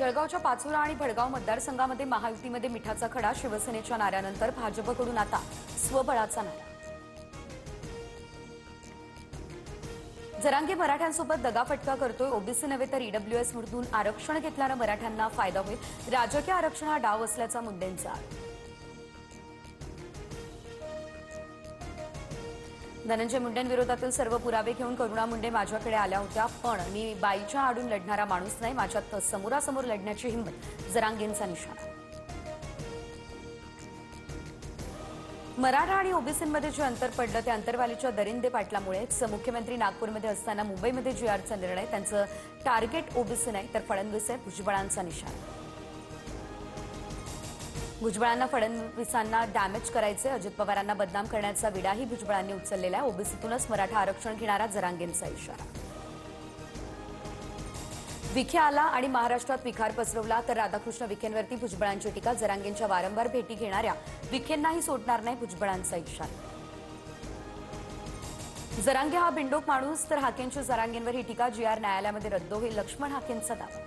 जळगावच्या पाचोरा आणि भडगाव मतदारसंघामध्ये महायुतीमध्ये मिठाचा खडा. शिवसेनेच्या नाऱ्यानंतर भाजपकडून आता स्वबळाचा नारा. जरांगे मराठ्यांसोबत दगाफटका करतोय. ओबीसी नव्हे तर ईडब्ल्यूएस मधून आरक्षण घेतल्यानं मराठ्यांना फायदा होईल. राजकीय आरक्षण हा डाव असल्याचा मुंडेंचा आरोप. धनंजय मुंडेंविरोधातील सर्व पुरावे घेऊन करुणा मुंडे माझ्याकडे आल्या होत्या, पण मी बाईच्या आडून लढणारा माणूस नाही. माझ्यात समोरासमोर लढण्याची हिंमत. जरांगेंचा निशाणा. मराठा आणि ओबीसींमध्ये जे अंतर पडलं ते अंतरवालीच्या दरिंदे पाटलामुळेच. मुख्यमंत्री नागपूरमध्ये असताना मुंबईमध्ये जीआरचा निर्णय. त्यांचं टार्गेट ओबीसी नाही तर फडणवीस आहे. भुजबळांचा निशाणा. भुजबळांना फडणवीसांना डॅमेज करायचे. अजित पवारांना बदनाम करण्याचा विडाही भुजबळांनी उचललेला आहे. ओबीसीतूनच मराठा आरक्षण घेणारा जरांगेंचा इशारा. विखे आला आणि महाराष्ट्रात विखार पसरवला तर राधाकृष्ण विखेंवरती भुजबळांची टीका. जरांगेंच्या वारंवार भेटी घेणाऱ्या विखेंनाही सोडणार नाही. भुजबळांचा इशारा. जरांगे हा बिंडोक माणूस तर हाकेंची जरांगेंवर ही टीका. जीआर न्यायालयामध्ये रद्द होईल. लक्ष्मण हाकेंचा दावा.